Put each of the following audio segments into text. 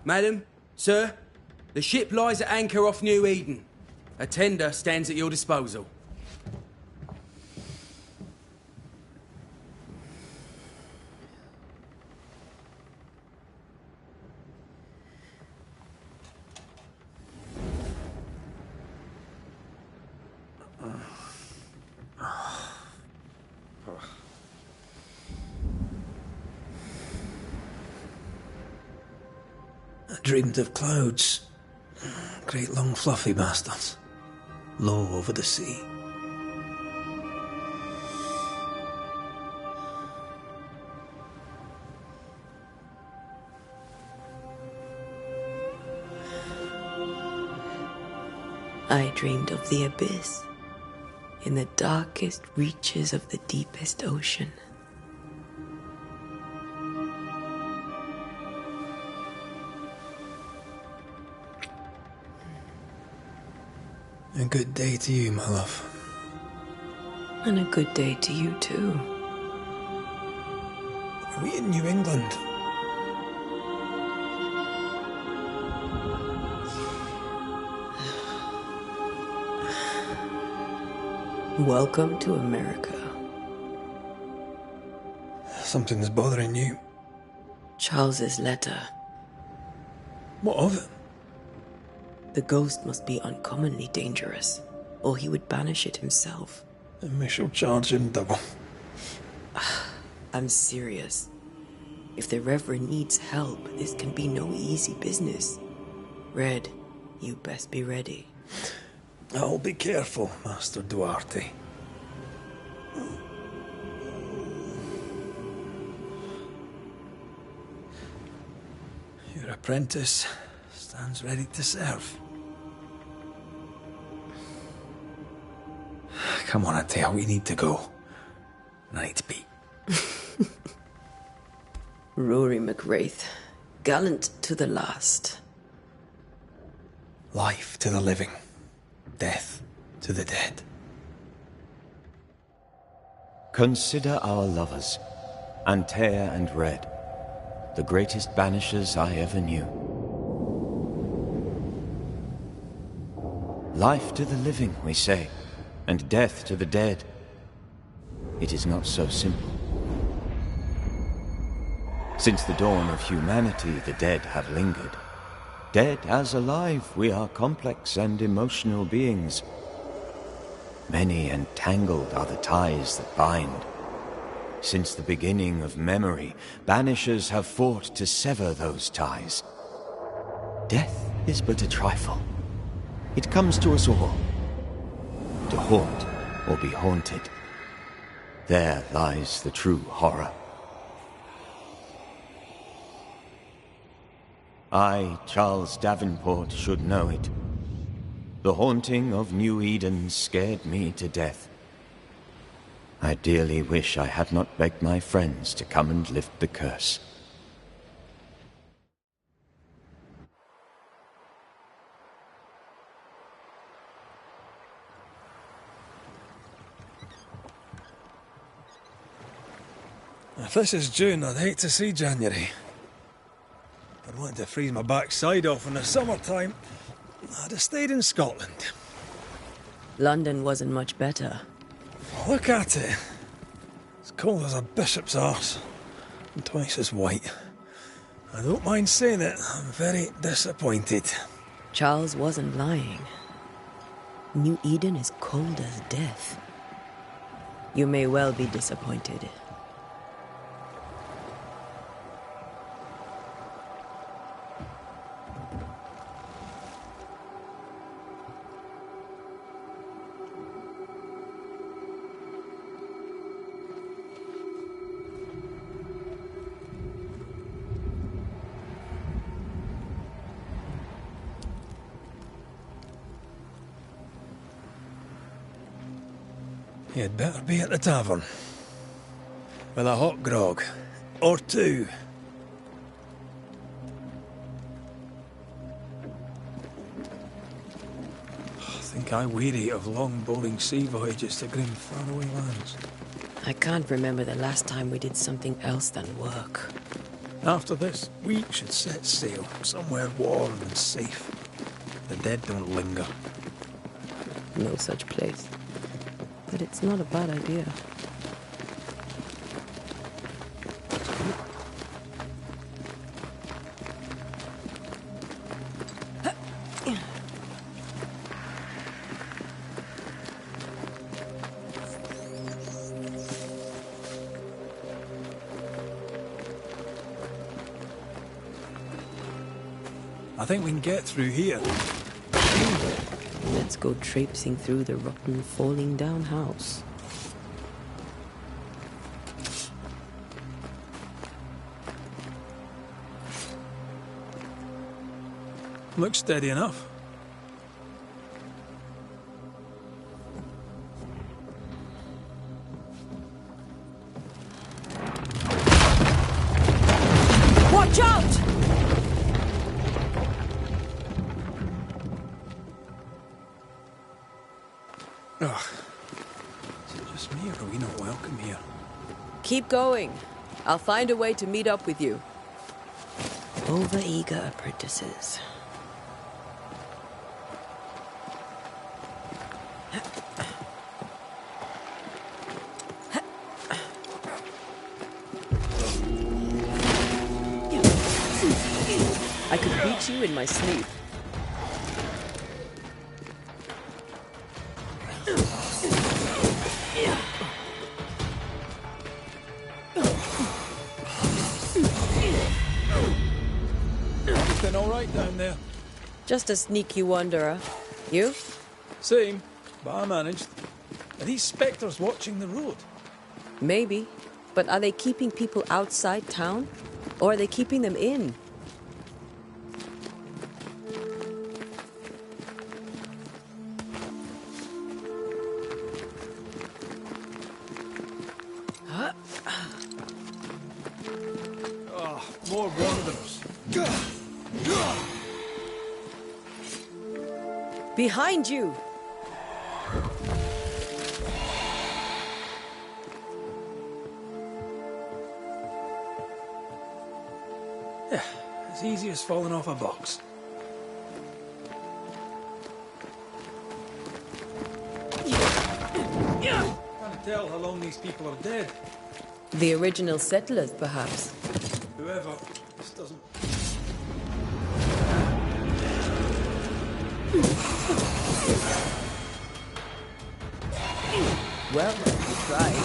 Madam, sir, the ship lies at anchor off New Eden. A tender stands at your disposal. I dreamed of clouds. Great long fluffy bastards. Low over the sea. I dreamed of the abyss, in the darkest reaches of the deepest ocean. A good day to you, my love. And a good day to you, too. Are we in New England? Welcome to America. Something's bothering you. Charles's letter. What of it? The ghost must be uncommonly dangerous, or he would banish it himself. And we shall charge him double. I'm serious. If the Reverend needs help, this can be no easy business. Red, you best be ready. I'll be careful, Master Duarte. Your apprentice stands ready to serve. Come on, Atea, we need to go. I need to pee. Rory McWraith, gallant to the last. Life to the living, death to the dead. Consider our lovers, Antea and Red, the greatest banishers I ever knew. Life to the living, we say, and death to the dead. It is not so simple. Since the dawn of humanity, the dead have lingered. Dead as alive, we are complex and emotional beings. Many and tangled are the ties that bind. Since the beginning of memory, banishers have fought to sever those ties. Death is but a trifle. It comes to us all. To haunt or be haunted. There lies the true horror. I, Charles Davenport, should know it. The haunting of New Eden scared me to death. I dearly wish I had not begged my friends to come and lift the curse. If this is June, I'd hate to see January. If I'd wanted to freeze my backside off in the summertime, I'd have stayed in Scotland. London wasn't much better. Look at it. As cold as a bishop's arse, and twice as white. I don't mind saying it, I'm very disappointed. Charles wasn't lying. New Eden is cold as death. You may well be disappointed. You'd better be at the tavern. With a hot grog. Or two. I think I weary of long, boring sea voyages to grim, faraway lands. I can't remember the last time we did something else than work. After this, we should set sail somewhere warm and safe. The dead don't linger. No such place. But it's not a bad idea. I think we can get through here. Let's go traipsing through the rotten, falling down house. Looks steady enough. Watch out! Ugh. Is it just me, or are we not welcome here? Keep going. I'll find a way to meet up with you. Over-eager apprentices. I could beat you in my sleep. Everything all right down there? Just a sneaky wanderer. You? Same, but I managed. Are these spectres watching the road? Maybe. But are they keeping people outside town? Or are they keeping them in? Oh, more wanderers. Behind you! Yeah, as easy as falling off a box. Can't tell how long these people are dead. The original settlers, perhaps. Whoever, this doesn't... Well, you tried.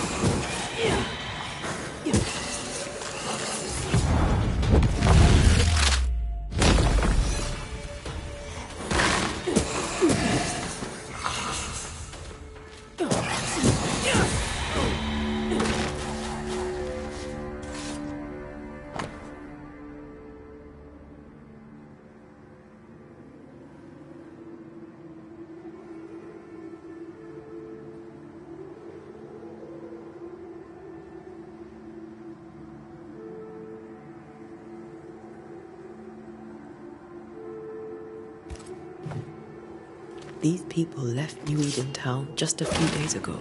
These people left New Eden Town just a few days ago.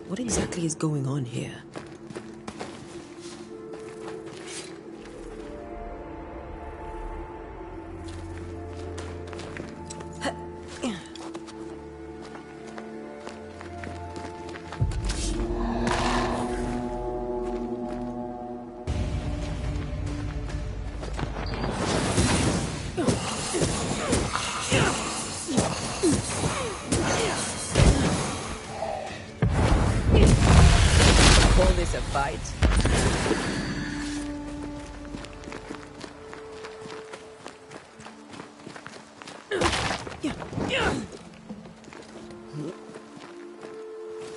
What exactly is going on here? Call this a fight?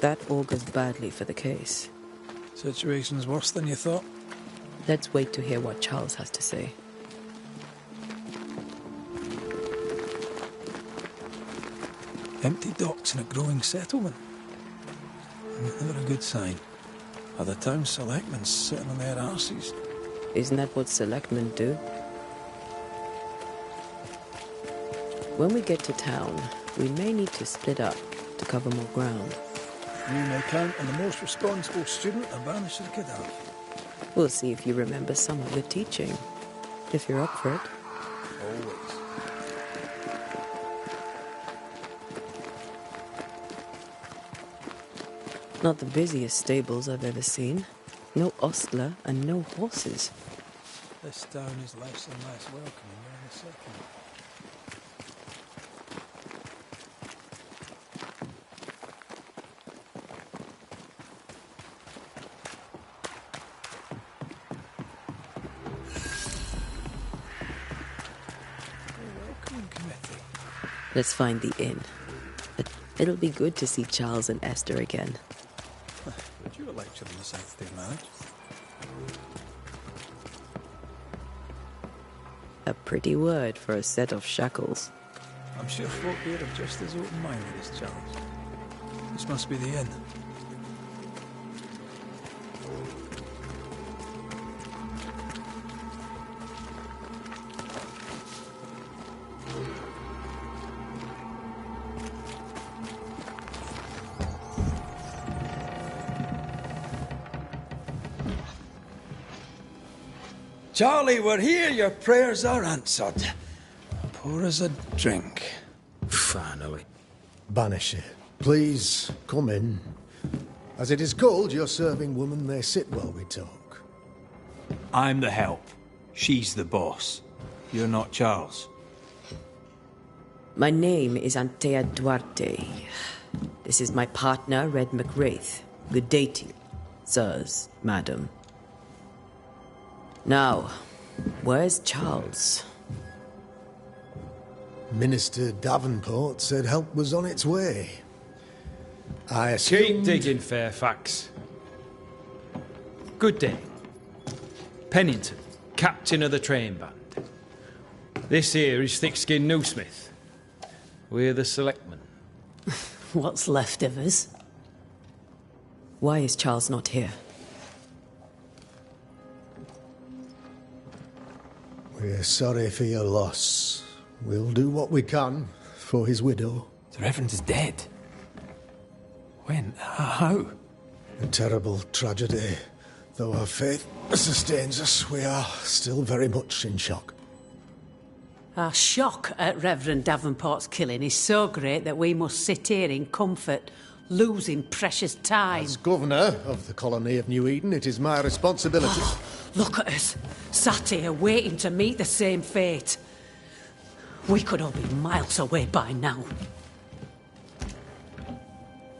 That augurs badly for the case. Situation's worse than you thought. Let's wait to hear what Charles has to say. Empty docks in a growing settlement. Never a good sign. Are the town selectmen sitting on their arses? Isn't that what selectmen do? When we get to town, we may need to split up to cover more ground. You may count on the most responsible student a Banisher could have. We'll see if you remember some of the teaching, if you're up for it. Always. Not the busiest stables I've ever seen. No ostler and no horses. This town is less and less welcoming every second. Welcoming committee. Let's find the inn. But it'll be good to see Charles and Esther again. Would you lecture on the sanctity of marriage? A pretty word for a set of shackles. I'm sure folk here are just as open-minded as Charles. This must be the inn. Charlie, we're here. Your prayers are answered. Pour us a drink. Finally. Banisher, please come in. As it is cold, your serving woman may sit while we talk. I'm the help. She's the boss. You're not Charles. My name is Antea Duarte. This is my partner, Red McWraith. Good day to you, sirs, madam. Now, where's Charles? Minister Davenport said help was on its way. I Keep assumed... digging, Fairfax. Good day. Pennington, captain of the train band. This here is thick-skinned Newsmith. We're the selectmen. What's left of us? Why is Charles not here? We're sorry for your loss. We'll do what we can for his widow. The Reverend is dead. When? How? A terrible tragedy. Though our faith sustains us, we are still very much in shock. Our shock at Reverend Davenport's killing is so great that we must sit here in comfort, losing precious time. As governor of the colony of New Eden, it is my responsibility... Look at us, sat here waiting to meet the same fate. We could all be miles away by now.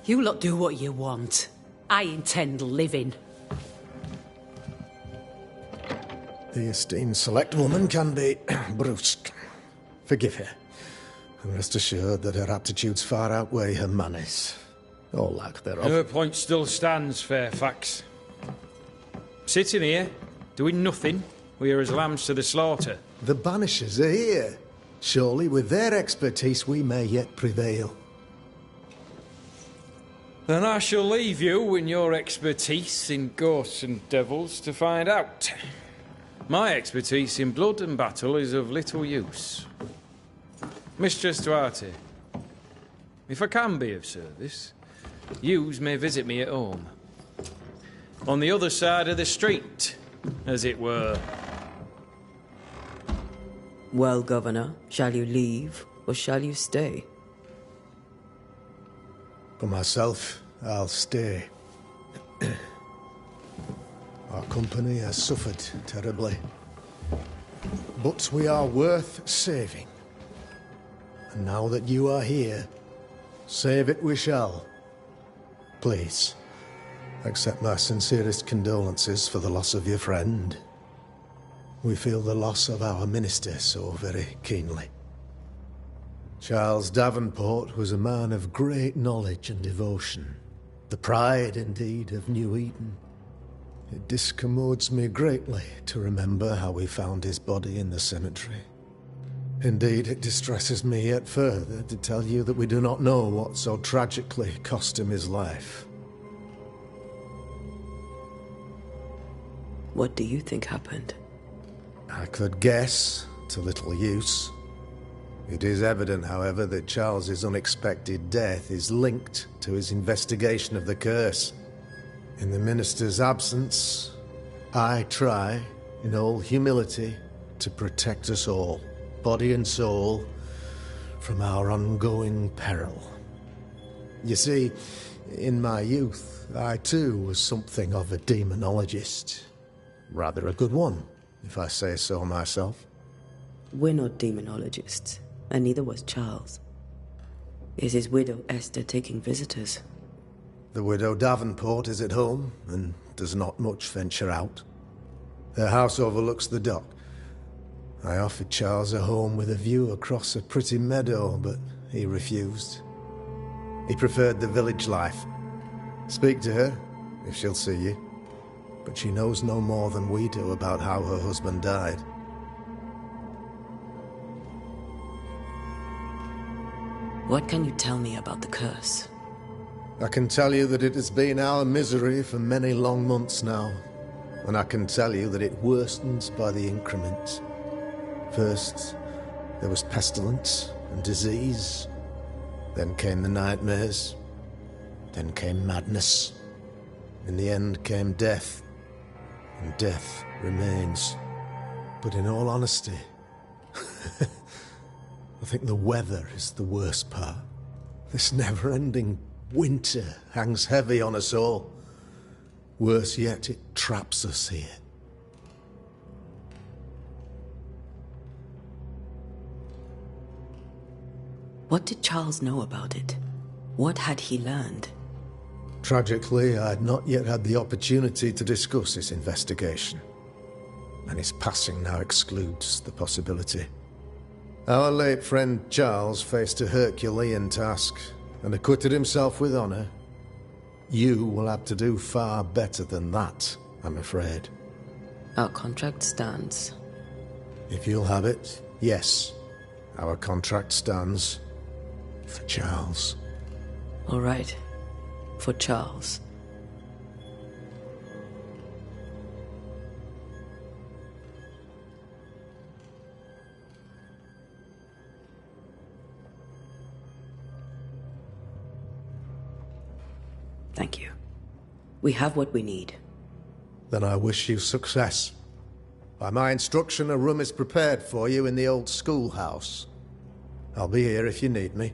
You lot do what you want. I intend living. The esteemed select woman can be brusque. Forgive her. And rest assured that her aptitudes far outweigh her manners. Or lack thereof. Her point still stands, Fairfax. Sitting here, doing nothing, we're as lambs to the slaughter. The Banishers are here. Surely, with their expertise, we may yet prevail. Then I shall leave you and your expertise in ghosts and devils to find out. My expertise in blood and battle is of little use. Mistress Duarte, if I can be of service, yous may visit me at home. On the other side of the street, as it were. Well, Governor, shall you leave or shall you stay? For myself, I'll stay. Our company has suffered terribly. But we are worth saving. And now that you are here, save it we shall. Please, accept my sincerest condolences for the loss of your friend. We feel the loss of our minister so very keenly. Charles Davenport was a man of great knowledge and devotion. The pride, indeed, of New Eden. It discommodes me greatly to remember how we found his body in the cemetery. Indeed, it distresses me yet further to tell you that we do not know what so tragically cost him his life. What do you think happened? I could guess, to little use. It is evident, however, that Charles's unexpected death is linked to his investigation of the curse. In the minister's absence, I try, in all humility, to protect us all, body and soul, from our ongoing peril. You see, in my youth, I too was something of a demonologist. Rather a good one, if I say so myself. We're not demonologists, and neither was Charles. Is his widow Esther taking visitors? The widow Davenport is at home, and does not much venture out. Their house overlooks the dock. I offered Charles a home with a view across a pretty meadow, but he refused. He preferred the village life. Speak to her, if she'll see you. But she knows no more than we do about how her husband died. What can you tell me about the curse? I can tell you that it has been our misery for many long months now. And I can tell you that it worstens by the increment. First, there was pestilence and disease. Then came the nightmares. Then came madness. In the end came death. And death remains. But in all honesty, I think the weather is the worst part. This never-ending winter hangs heavy on us all. Worse yet, it traps us here. What did Charles know about it? What had he learned? Tragically, I had not yet had the opportunity to discuss his investigation. And his passing now excludes the possibility. Our late friend Charles faced a Herculean task and acquitted himself with honor. You will have to do far better than that, I'm afraid. Our contract stands. If you'll have it, yes. Our contract stands. For Charles. All right. For Charles. Thank you. We have what we need. Then I wish you success. By my instruction, a room is prepared for you in the old schoolhouse. I'll be here if you need me.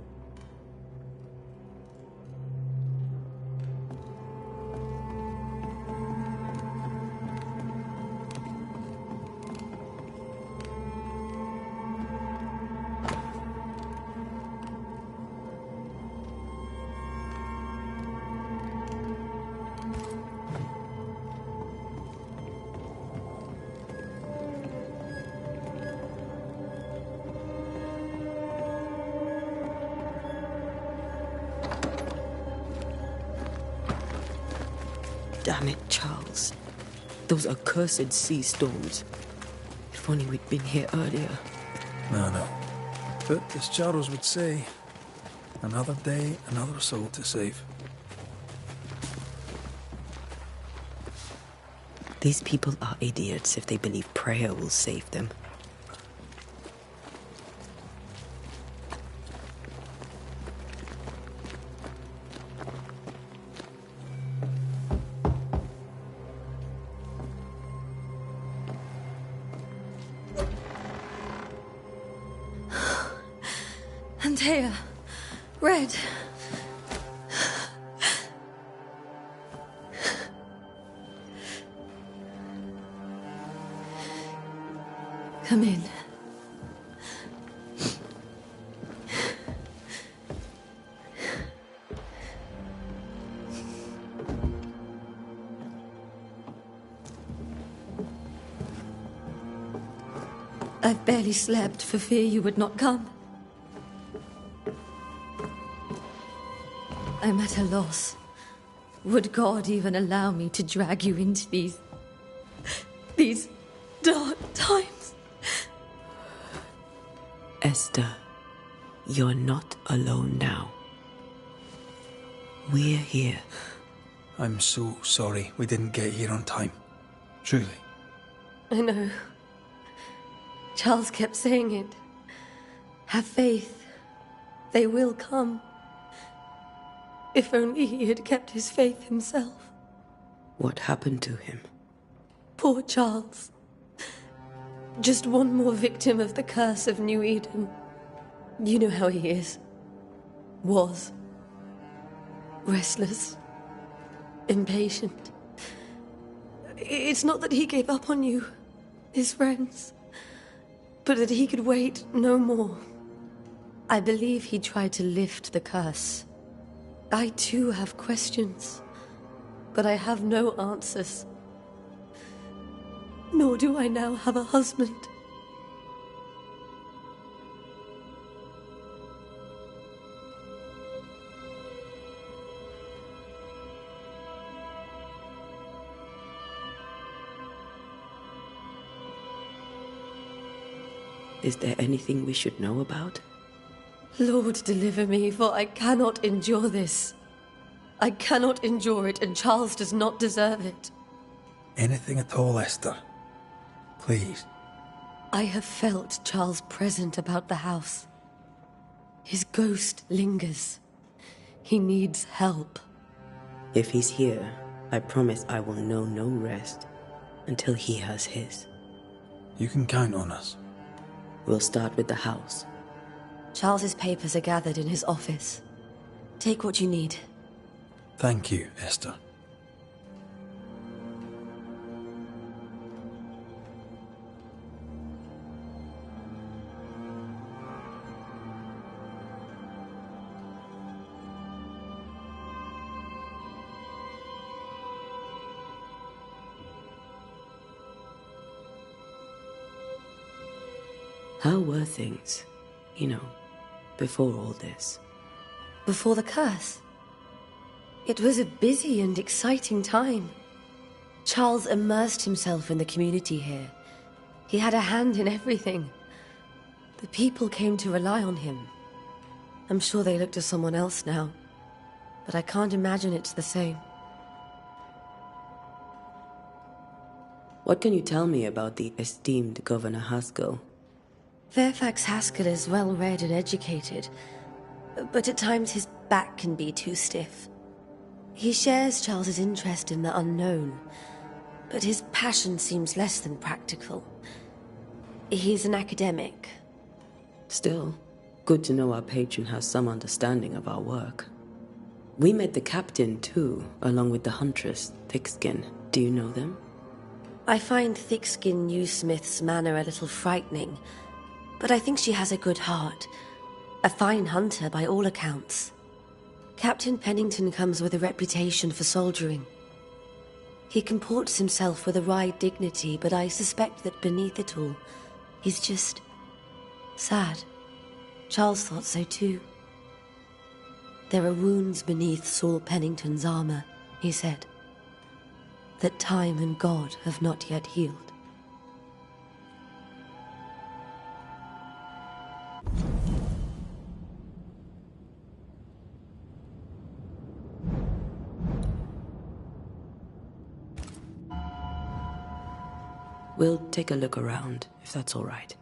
Damn it, Charles. Those accursed sea storms. If only we'd been here earlier. No. But as Charles would say, another day, another soul to save. These people are idiots if they believe prayer will save them. Antea, Red. Come in. I've barely slept for fear you would not come. I'm at a loss. Would God even allow me to drag you into these dark times? Esther, you're not alone now. We're here. I'm so sorry we didn't get here on time. Truly. I know. Charles kept saying it. Have faith. They will come. If only he had kept his faith himself. What happened to him? Poor Charles. Just one more victim of the curse of New Eden. You know how he is. Was. Restless. Impatient. It's not that he gave up on you, his friends, but that he could wait no more. I believe he tried to lift the curse. I too have questions, but I have no answers. Nor do I now have a husband. Is there anything we should know about? Lord, deliver me, for I cannot endure this. I cannot endure it, and Charles does not deserve it. Anything at all, Esther. Please. I have felt Charles present about the house. His ghost lingers. He needs help. If he's here, I promise I will know no rest until he has his. You can count on us. We'll start with the house. Charles's papers are gathered in his office. Take what you need. Thank you, Esther. How were things, before all this? Before the curse? It was a busy and exciting time. Charles immersed himself in the community here. He had a hand in everything. The people came to rely on him. I'm sure they look to someone else now, but I can't imagine it's the same. What can you tell me about the esteemed Governor Haskell? Fairfax Haskell is well-read and educated, but at times his back can be too stiff. He shares Charles's interest in the unknown, but his passion seems less than practical. He's an academic. Still, good to know our patron has some understanding of our work. We met the captain, too, along with the huntress, Thickskin. Do you know them? I find Thickskin Newsmith's manner a little frightening, but I think she has a good heart. A fine hunter by all accounts. Captain Pennington comes with a reputation for soldiering. He comports himself with a wry dignity, but I suspect that beneath it all, he's just sad. Charles thought so too. There are wounds beneath Saul Pennington's armor, he said, that time and God have not yet healed. We'll take a look around, if that's all right.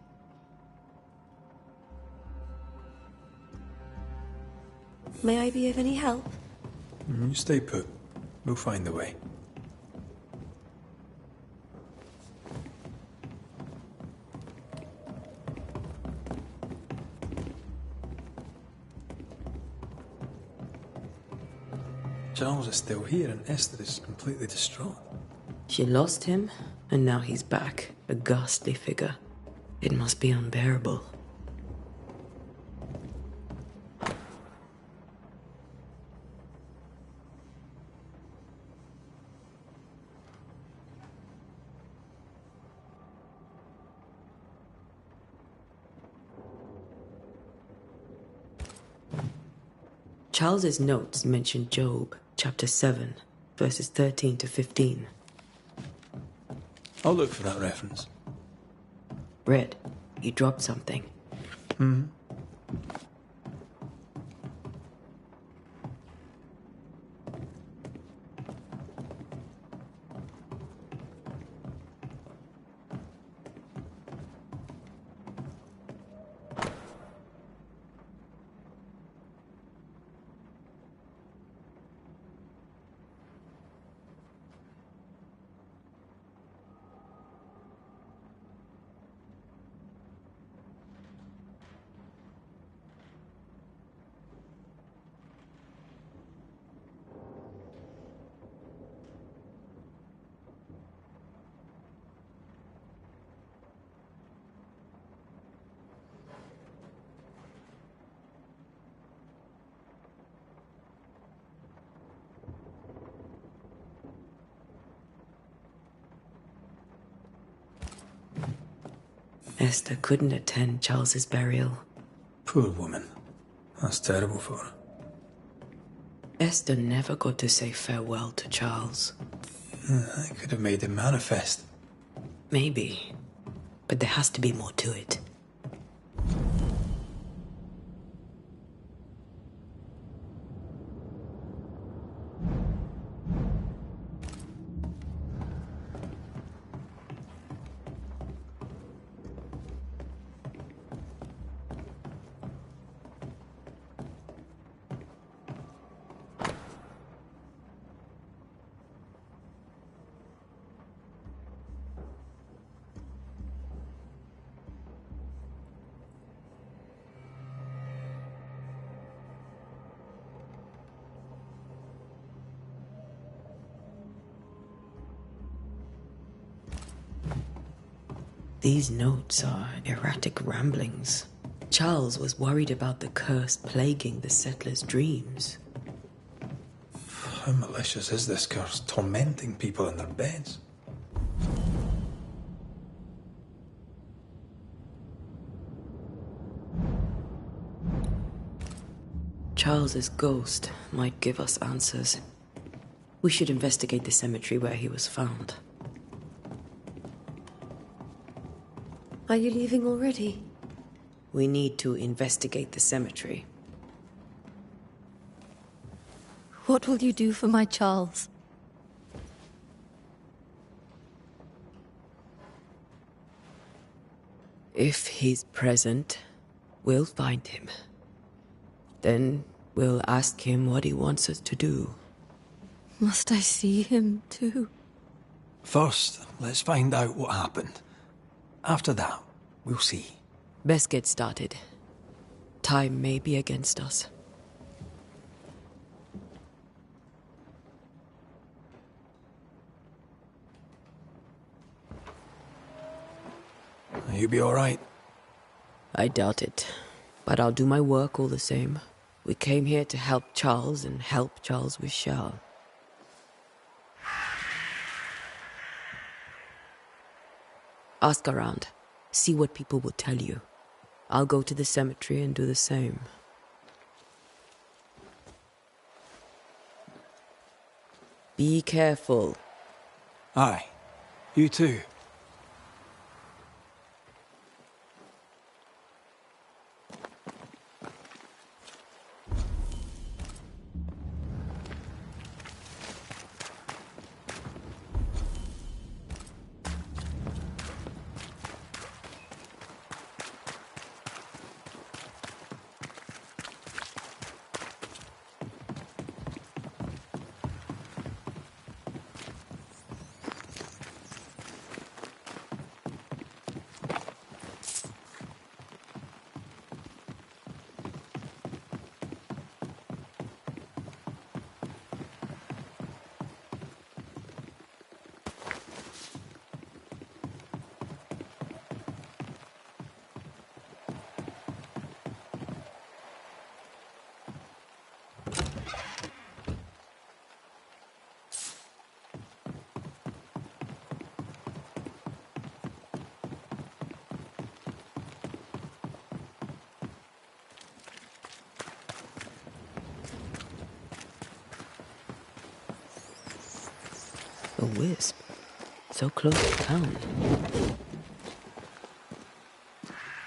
May I be of any help? You stay put. We'll find the way. Charles is still here and Esther is completely distraught. She lost him, and now he's back, a ghastly figure. It must be unbearable. Charles's notes mention Job, chapter 7, verses 13 to 15. I'll look for that reference. Red, you dropped something. Esther couldn't attend Charles's burial. Poor woman. That's terrible for her. Esther never got to say farewell to Charles. I could have made him manifest. Maybe. But there has to be more to it. These notes are erratic ramblings. Charles was worried about the curse plaguing the settlers' dreams. How malicious is this curse, tormenting people in their beds? Charles's ghost might give us answers. We should investigate the cemetery where he was found. Are you leaving already? We need to investigate the cemetery. What will you do for my Charles? If he's present, we'll find him. Then we'll ask him what he wants us to do. Must I see him too? First, let's find out what happened. After that, we'll see. Best get started. Time may be against us. You be all right? I doubt it, but I'll do my work all the same. We came here to help Charles and help Charles with Shal. Ask around. See what people will tell you. I'll go to the cemetery and do the same. Be careful. Aye. You too. A wisp. So close to town.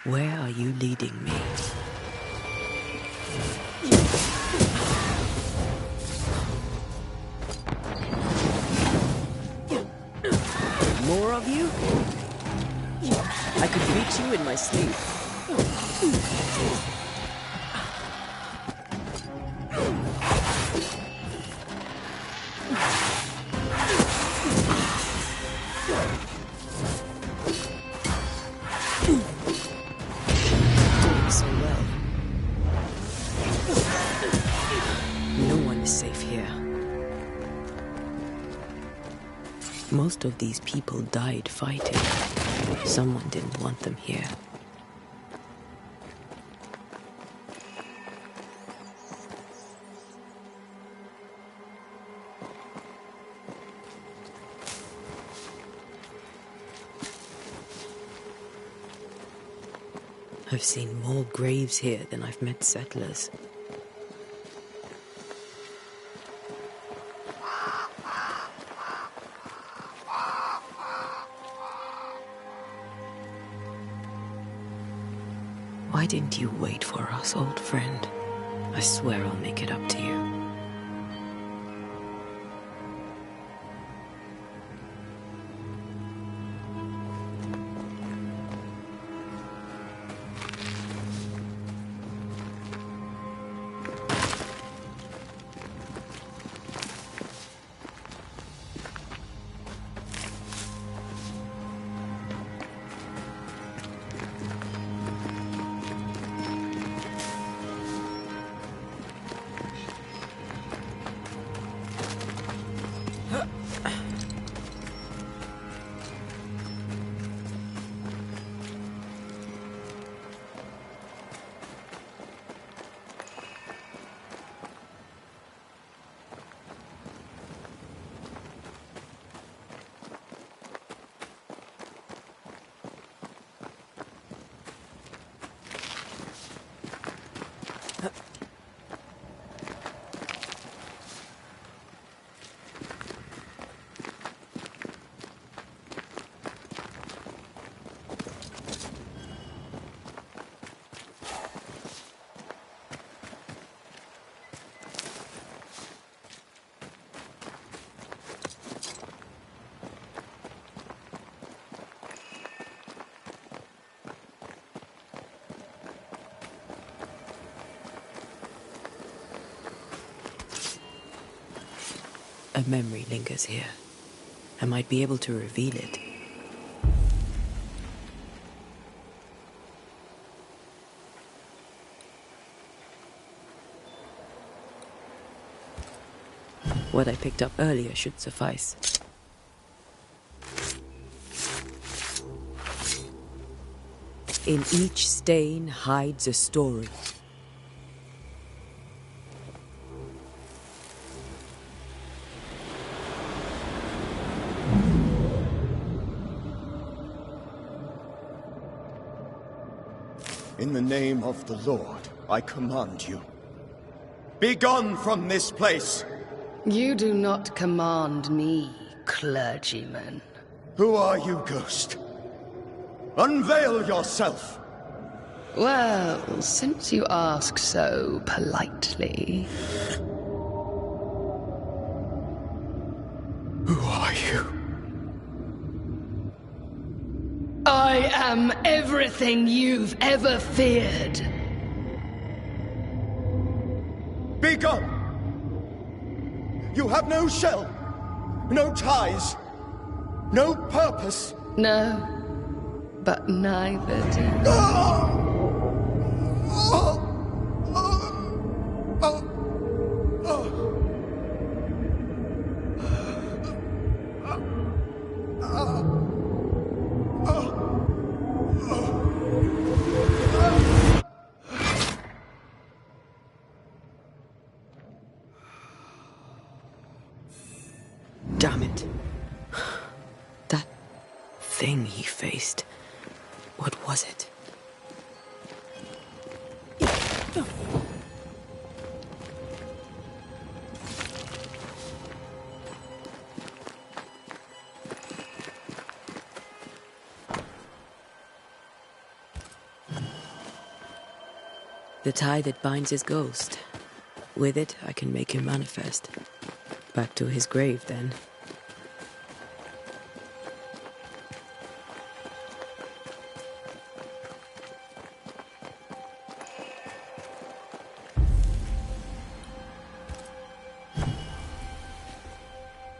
Where are you leading me? More of you? I could reach you in my sleep. So well. No one is safe here. Most of these people died fighting. Someone didn't want them here. I've seen more graves here than I've met settlers. Why didn't you wait for us, old friend? I swear I'll make it up to you. A memory lingers here. I might be able to reveal it. What I picked up earlier should suffice. In each stain hides a story. In the name of the Lord, I command you. Be gone from this place! You do not command me, clergyman. Who are you, ghost? Unveil yourself! Well, since you ask so politely... Who are you? I am everything you've ever feared. Be gone! You have no shell, no ties, no purpose. No, but neither do you. Damn it. That thing he faced. What was it? The tie that binds his ghost. With it, I can make him manifest. Back to his grave, then.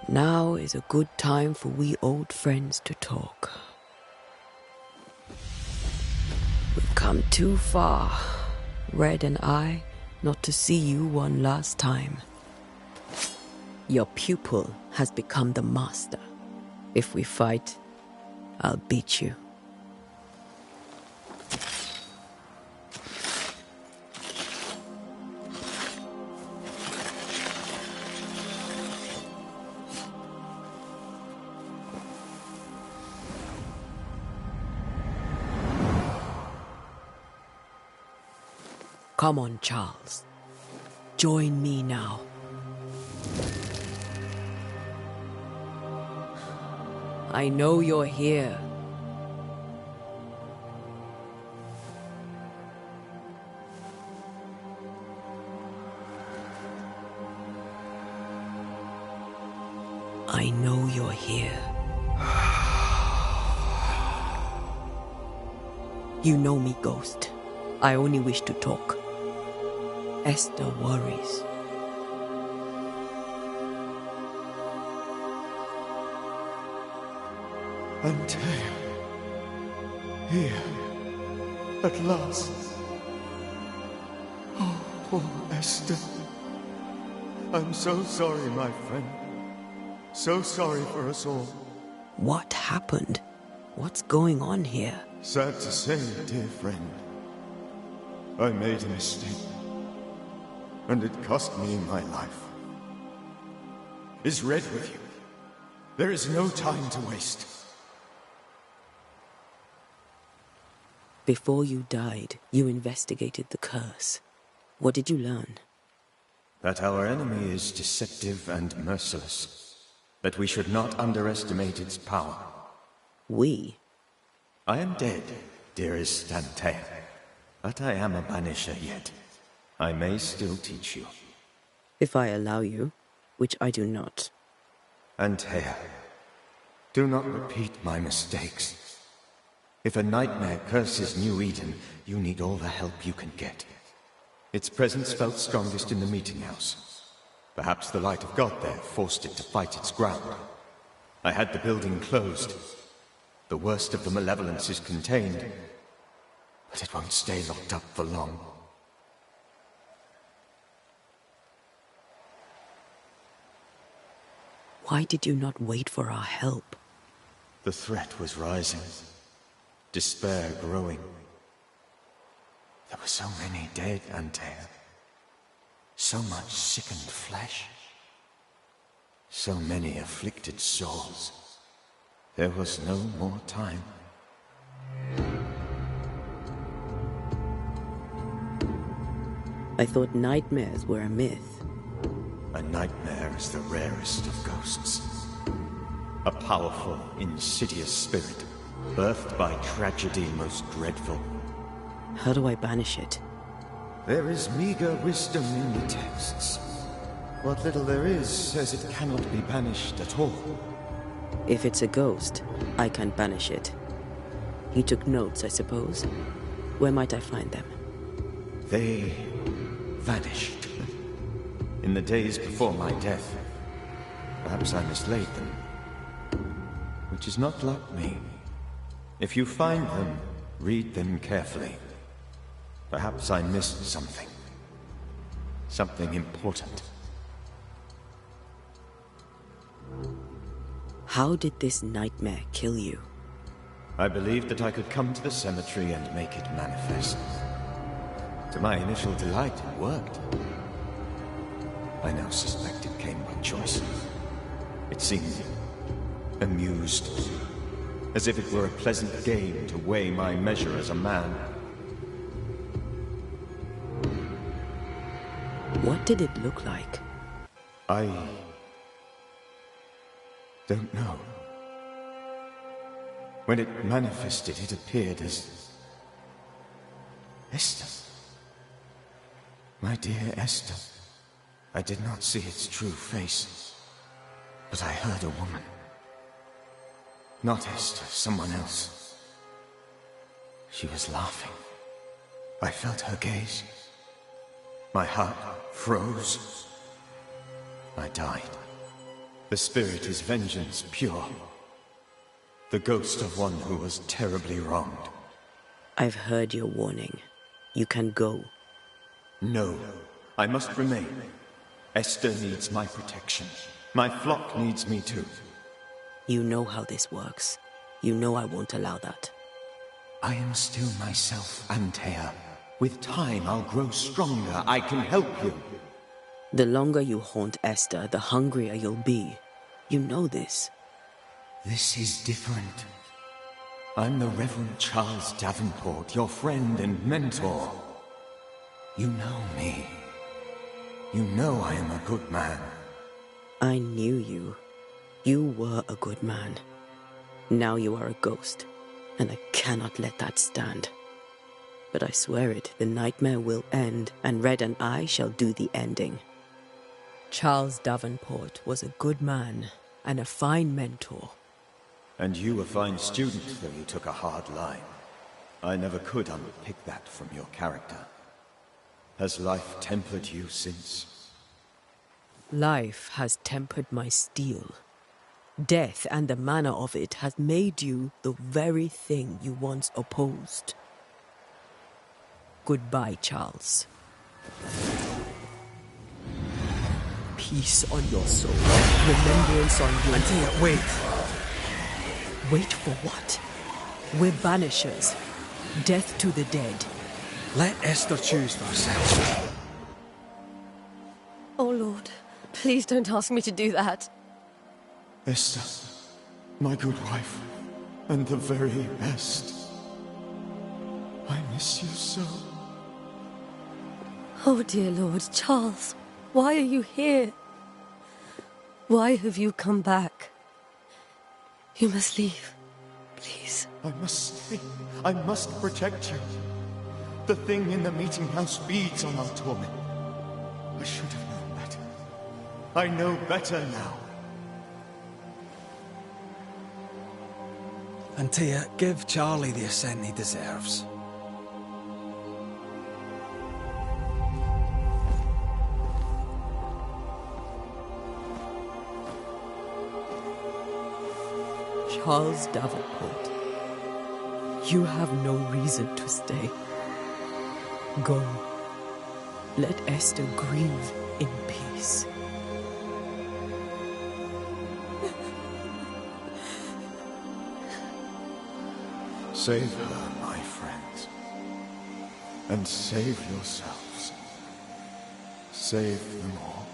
Now is a good time for we old friends to talk. We've come too far, Red and I, not to see you one last time. Your pupil has become the master. If we fight, I'll beat you. Come on, Charles. Join me now. I know you're here. I know you're here. You know me, Ghost. I only wish to talk. Esther worries. Antea. Here. At last. Oh, poor Esther. I'm so sorry, my friend. So sorry for us all. What happened? What's going on here? Sad to say, dear friend. I made a mistake. And it cost me my life. Is Red with you? There is no time to waste. Before you died, you investigated the curse. What did you learn? That our enemy is deceptive and merciless. That we should not underestimate its power. We? I am dead, dearest Antea. But I am a Banisher yet. I may still teach you. If I allow you, which I do not. Antea, do not repeat my mistakes. If a nightmare curses New Eden, you need all the help you can get. Its presence felt strongest in the meeting house. Perhaps the light of God there forced it to fight its ground. I had the building closed. The worst of the malevolence is contained, but it won't stay locked up for long. Why did you not wait for our help? The threat was rising. Despair growing. There were so many dead, Antea. So much sickened flesh. So many afflicted souls. There was no more time. I thought nightmares were a myth. A nightmare is the rarest of ghosts. A powerful, insidious spirit, birthed by tragedy most dreadful. How do I banish it? There is meager wisdom in the texts. What little there is says it cannot be banished at all. If it's a ghost, I can't banish it. He took notes, I suppose. Where might I find them? They vanished. In the days before my death. Perhaps I mislaid them. Which is not like me. If you find them, read them carefully. Perhaps I missed something. Something important. How did this nightmare kill you? I believed that I could come to the cemetery and make it manifest. To my initial delight, it worked. I now suspect it came by choice. It seemed amused, as if it were a pleasant game to weigh my measure as a man. What did it look like? I don't know. When it manifested, it appeared as Esther. My dear Esther. I did not see its true face, but I heard a woman. Not Esther, someone else. She was laughing. I felt her gaze. My heart froze. I died. The spirit is vengeance pure. The ghost of one who was terribly wronged. I've heard your warning. You can go. No, I must remain. Esther needs my protection. My flock needs me too. You know how this works. You know I won't allow that. I am still myself, Antea. With time, I'll grow stronger. I can help you. The longer you haunt Esther, the hungrier you'll be. You know this. This is different. I'm the Reverend Charles Davenport, your friend and mentor. You know me. You know I am a good man. I knew you. You were a good man. Now you are a ghost, and I cannot let that stand. But I swear it, the nightmare will end, and Red and I shall do the ending. Charles Davenport was a good man and a fine mentor. And you a fine student, though you took a hard line. I never could unpick that from your character. Has life tempered you since? Life has tempered my steel. Death and the manner of it has made you the very thing you once opposed. Goodbye, Charles. Peace on your soul. Remembrance on your... Antea, wait. Wait for what? We're banishers. Death to the dead. Let Esther choose for herself. Oh, Lord, please don't ask me to do that. Esther, my good wife, and the very best. I miss you so. Oh, dear Lord, Charles, why are you here? Why have you come back? You must leave, please. I must stay. I must protect you. The thing in the meeting house feeds on our torment. I should have known better. I know better now. Antea, give Charlie the ascent he deserves. Charles Davenport, you have no reason to stay. Go. Let Esther grieve in peace. Save her, my friends. And save yourselves. Save them all.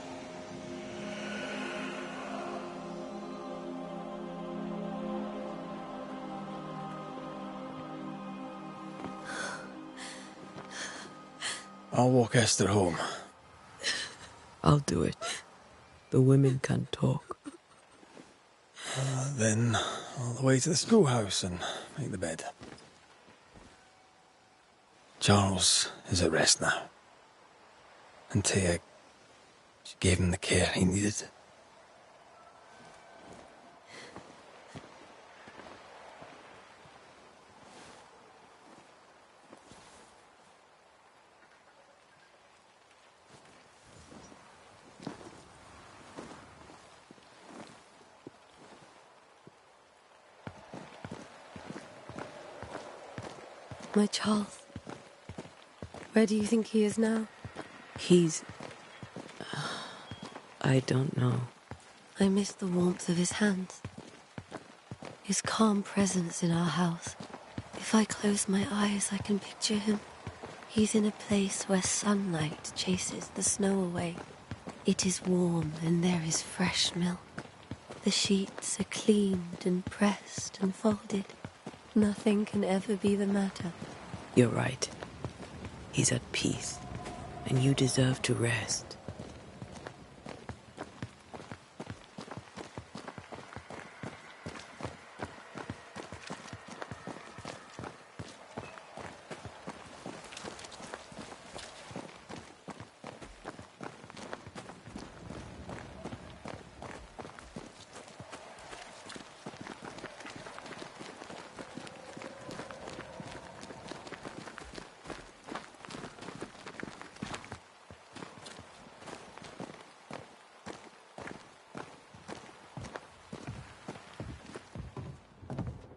I'll walk Esther home. I'll do it. The women can talk. Then all the way to the schoolhouse and make the bed. Charles is at rest now. Antea, she gave him the care he needed. My Charles, where do you think he is now? He's... I don't know. I miss the warmth of his hands. His calm presence in our house. If I close my eyes, I can picture him. He's in a place where sunlight chases the snow away. It is warm and there is fresh milk. The sheets are cleaned and pressed and folded. Nothing can ever be the matter. You're right. He's at peace, and you deserve to rest.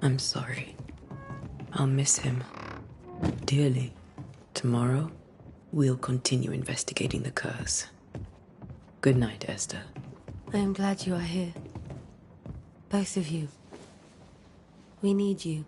I'm sorry. I'll miss him dearly. Tomorrow, we'll continue investigating the curse. Good night, Esther. I am glad you are here. Both of you. We need you.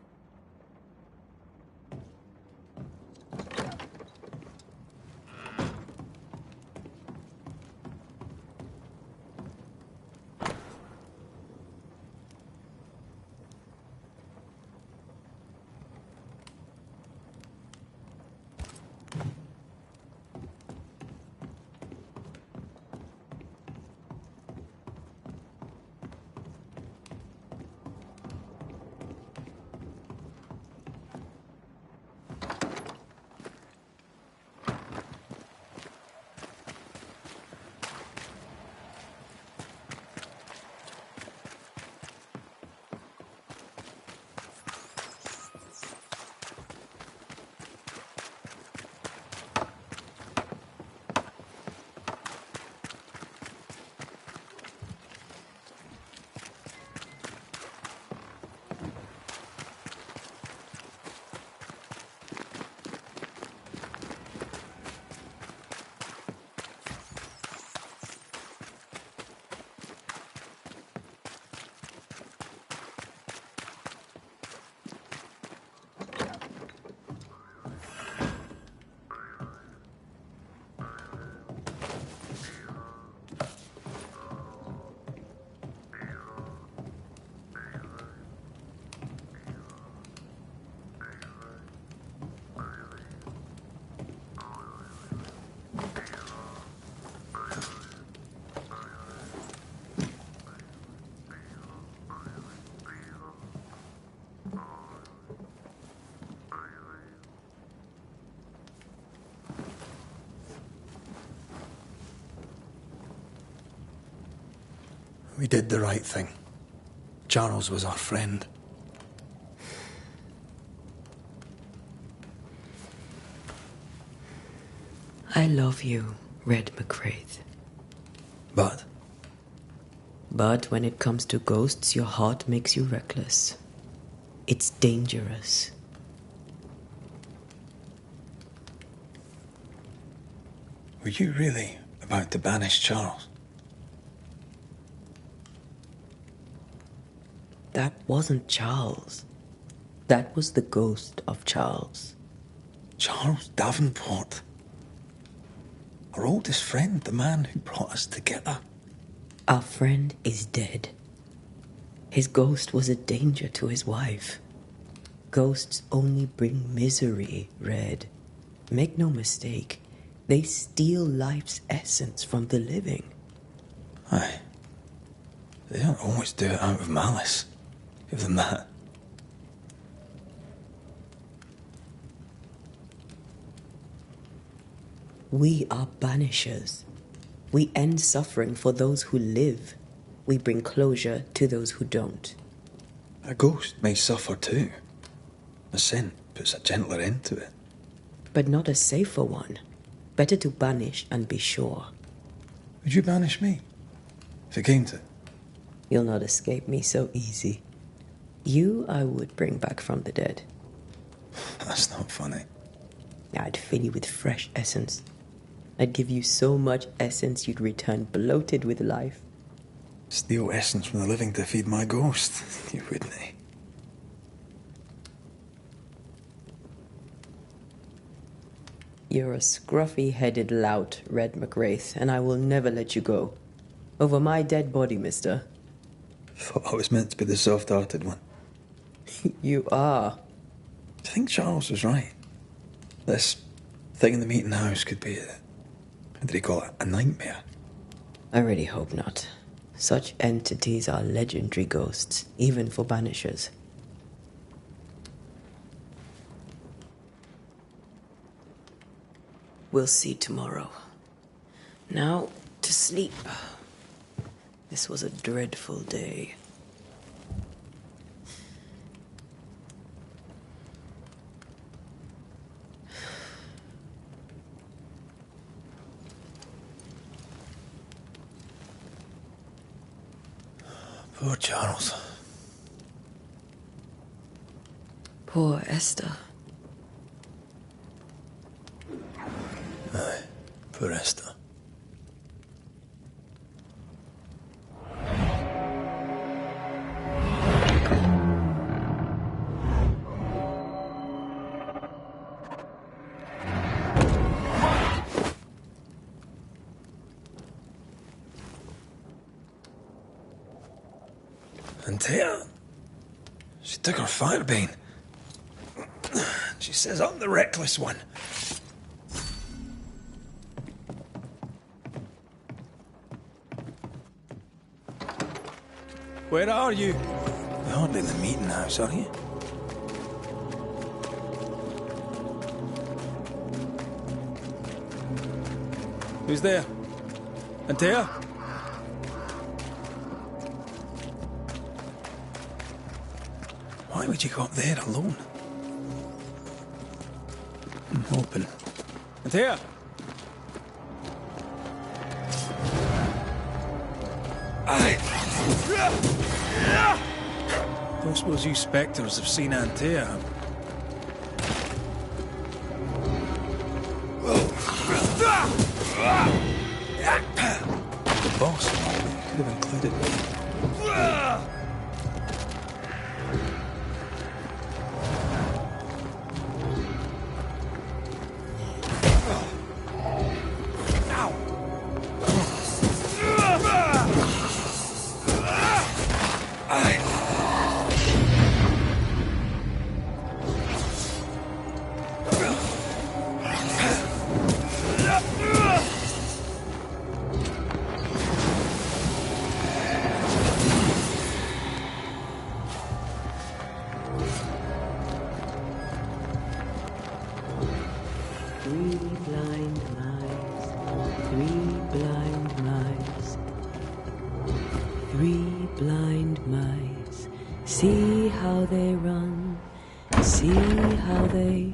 We did the right thing. Charles was our friend. I love you, Red McCraith. But But when it comes to ghosts, your heart makes you reckless. It's dangerous. were you really about to banish Charles? That wasn't Charles. That was the ghost of Charles. Charles Davenport. Our oldest friend, the man who brought us together. Our friend is dead. His ghost was a danger to his wife. Ghosts only bring misery, Red. Make no mistake, they steal life's essence from the living. Aye. They don't always do it out of malice. Give them that. We are banishers. We end suffering for those who live. We bring closure to those who don't. A ghost may suffer too. A sin puts a gentler end to it. But not a safer one. Better to banish and be sure. Would you banish me? If it came to it? You'll not escape me so easy. You I would bring back from the dead. That's not funny. I'd fill you with fresh essence. I'd give you so much essence you'd return bloated with life. Steal essence from the living to feed my ghost. You wouldn't, eh? You're a scruffy-headed lout, Red McWraith, and I will never let you go. Over my dead body, mister. Thought I was meant to be the soft-hearted one. You are. I think Charles was right. This thing in the meeting house could be how did he call it? A nightmare. I really hope not. Such entities are legendary ghosts, even for banishers. We'll see tomorrow. Now, to sleep. This was a dreadful day. Poor Charles. Poor Esther. Aye, poor Esther. And Tia, she took her firebane. She says I'm the reckless one. Where are you? You're hardly in the meeting house, are you? Who's there? Antea? Why would you go up there alone? Open. Antea? Don't suppose you spectres have seen Antea? The boss could have included me. Three blind mice, see how they run, see how they...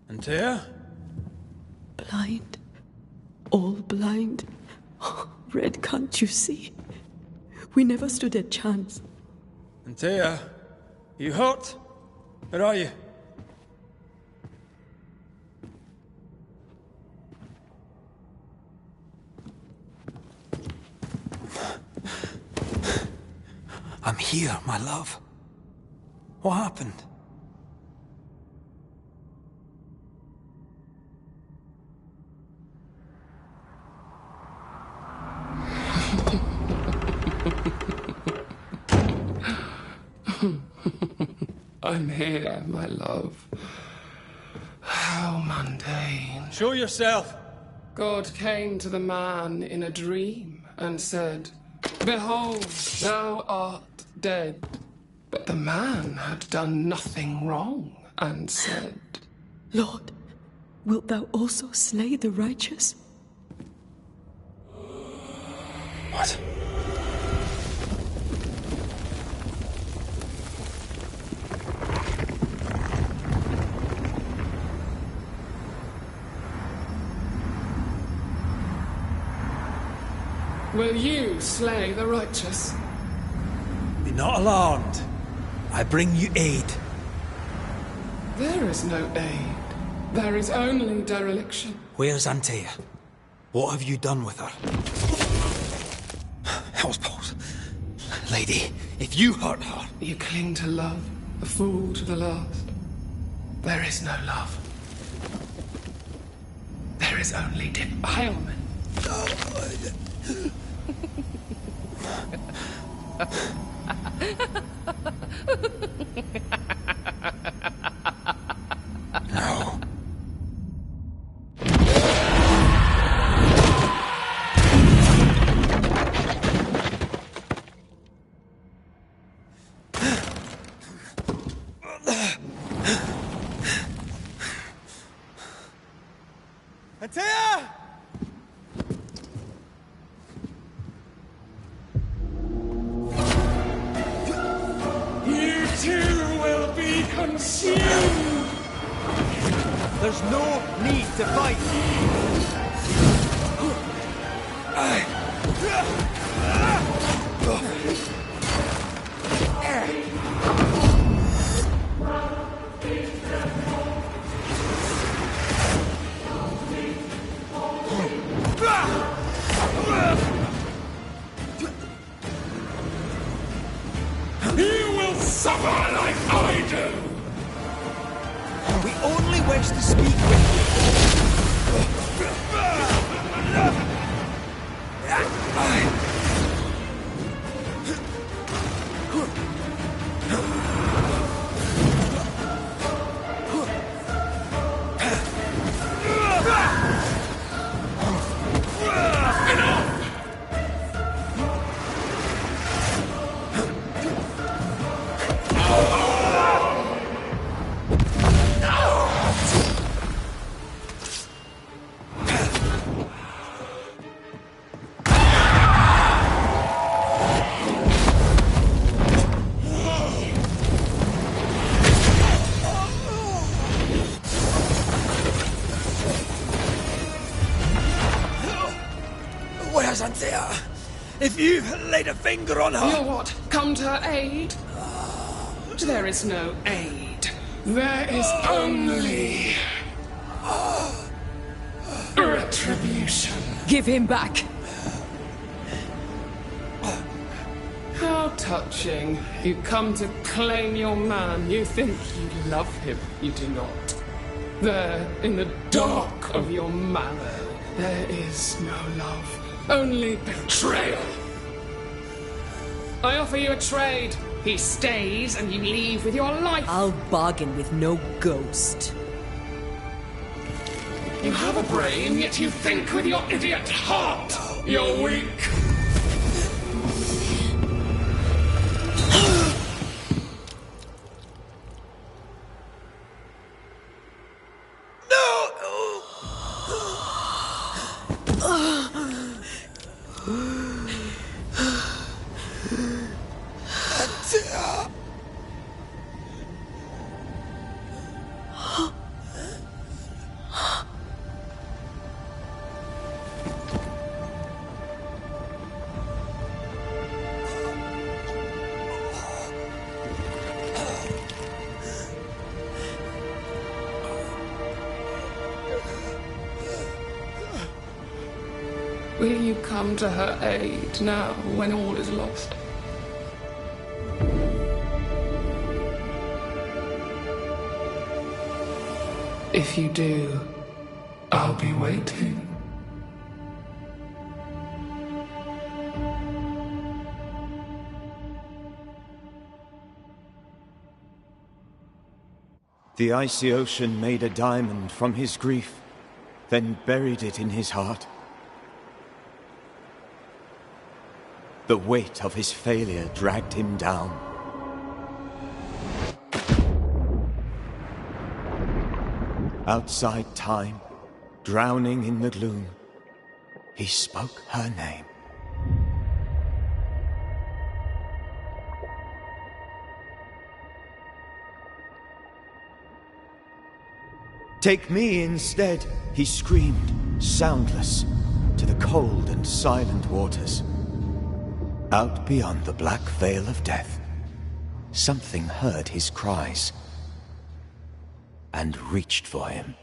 Antea? Blind. All blind. Red, can't you see? We never stood a chance. Antea? You hurt? Where are you? I'm here, my love. What happened? I'm here, my love. How mundane. Show yourself! God came to the man in a dream and said, "Behold, thou art dead." But the man had done nothing wrong and said, Lord, wilt thou also slay the righteous? What? "Will you slay the righteous?" Be not alarmed. I bring you aid. There is no aid. There is only dereliction. Where's Antea? What have you done with her? Hellsballs. Lady, if you hurt her... You cling to love, a fool to the last. There is no love. There is only defilement. No. Antea! You too will be consumed! There's no need to fight. You will suffer like I do! We only wish to speak with you. Where's Antea? If you laid a finger on her... You'll what? Come to her aid? There is no aid. There is only... retribution. Give him back! How touching. You come to claim your man. You think you love him. You do not. There, in the dark of your marrow, there is no love. Only betrayal. I offer you a trade. He stays and you leave with your life. I'll bargain with no ghost. You have a brain, yet you think with your idiot heart. You're weak. Will you come to her aid now, when all is lost? If you do, I'll be waiting. The icy ocean made a diamond from his grief, then buried it in his heart. The weight of his failure dragged him down. Outside time, drowning in the gloom, he spoke her name. Take me instead, he screamed, soundless, to the cold and silent waters. Out beyond the black veil of death, something heard his cries and reached for him.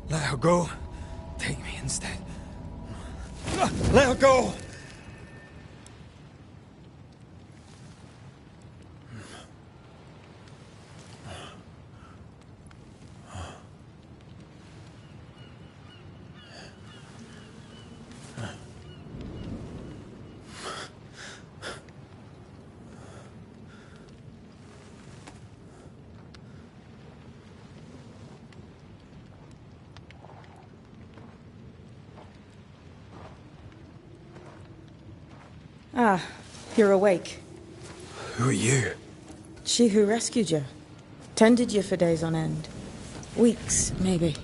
Let her go. Take me instead. Let her go! Ah, you're awake. Who are you? She who rescued you. Tended you for days on end. Weeks, maybe.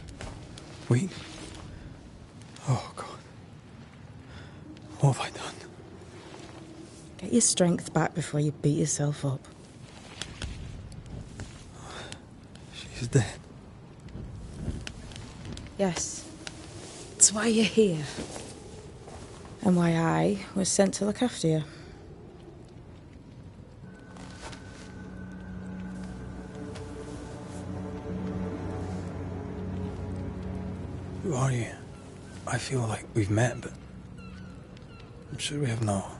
We? Oh, God. What have I done? Get your strength back before you beat yourself up. She's dead. Yes. That's why you're here. And why I was sent to look after you. Who are you? I feel like we've met, but I'm sure we have not.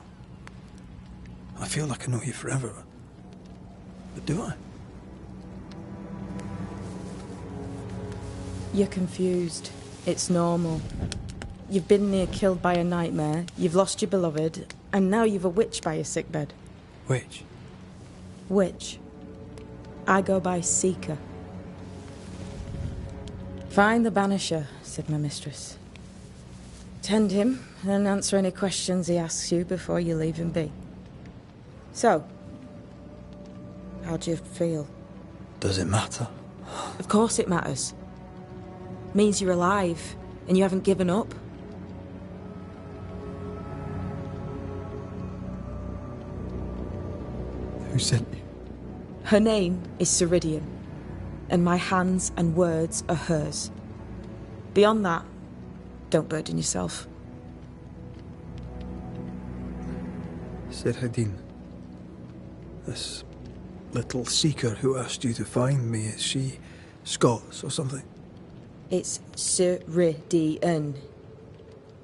I feel like I know you forever. But do I? You're confused. It's normal. You've been near killed by a nightmare, you've lost your beloved, and now you've a witch by your sickbed. Witch? Witch. I go by Seeker. Find the Banisher, said my mistress. Tend him, and answer any questions he asks you before you leave him be. So, how do you feel? Does it matter? Of course it matters. Means you're alive, and you haven't given up. Who sent you? Her name is Ceridian, and my hands and words are hers. Beyond that, don't burden yourself. Ceridian. This little seeker who asked you to find me, is she Scots or something? It's Ceridian.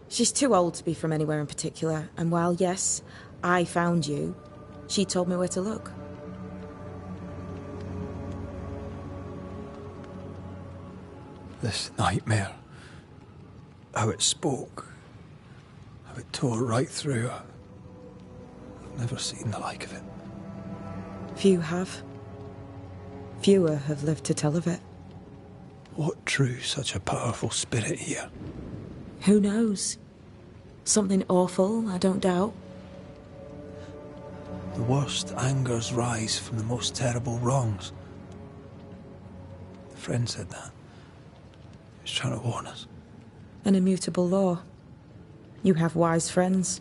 She's too old to be from anywhere in particular, and while, yes, I found you, she told me where to look. This nightmare. How it spoke. How it tore right through her. I've never seen the like of it. Few have. Fewer have lived to tell of it. What drew such a powerful spirit here? Who knows? Something awful, I don't doubt. The worst angers rise from the most terrible wrongs. The friend said that. He was trying to warn us. An immutable law. You have wise friends.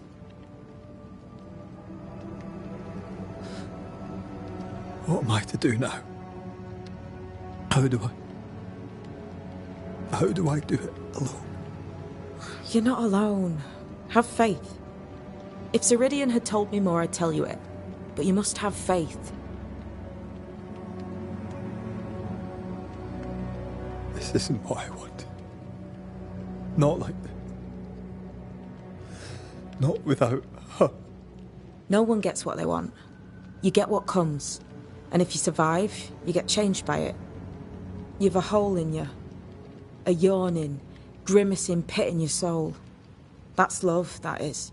What am I to do now? How do I do it alone? You're not alone. Have faith. If Ceridian had told me more, I'd tell you it. But you must have faith. This isn't what I want. Not like this. Not without her. No one gets what they want. You get what comes. And if you survive, you get changed by it. You've a hole in you. A yawning, grimacing pit in your soul. That's love, that is.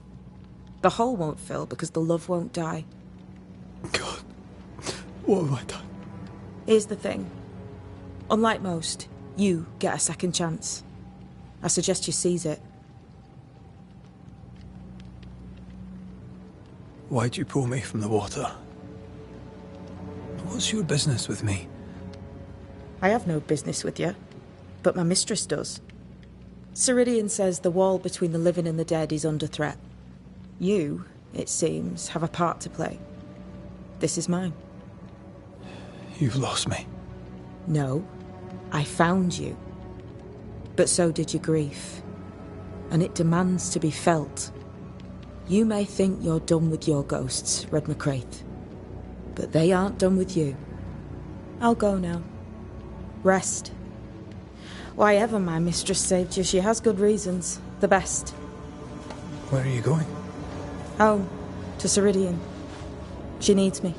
The hole won't fill because the love won't die. God, what have I done? Here's the thing. Unlike most, you get a second chance. I suggest you seize it. Why'd you pull me from the water? What's your business with me? I have no business with you, but my mistress does. Ceridian says the wall between the living and the dead is under threat. You, it seems, have a part to play. This is mine. You've lost me. No, I found you. But so did your grief. And it demands to be felt. You may think you're done with your ghosts, Red McCraith. But they aren't done with you. I'll go now. Rest. Why ever my mistress saved you, she has good reasons. The best. Where are you going? Home. To Ceridian. She needs me.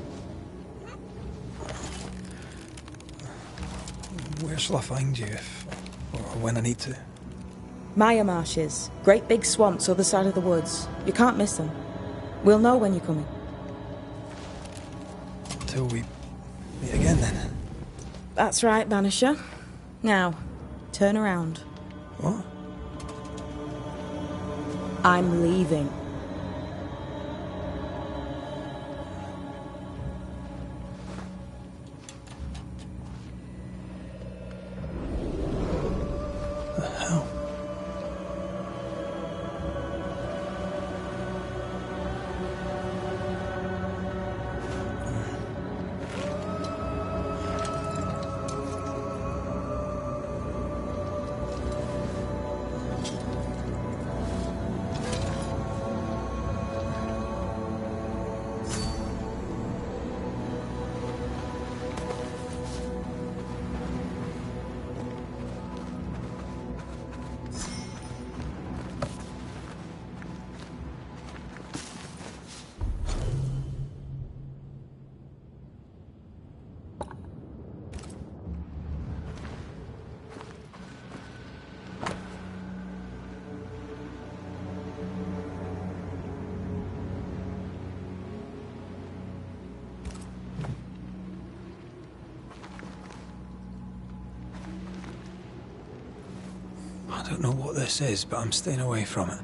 Where shall I find you if... or when I need to? Maya marshes. Great big swamps other side of the woods. You can't miss them. We'll know when you're coming. Until we meet again, then. That's right, Banisher. Now, turn around. What? I'm leaving. The hell? I don't know what this is, but I'm staying away from it.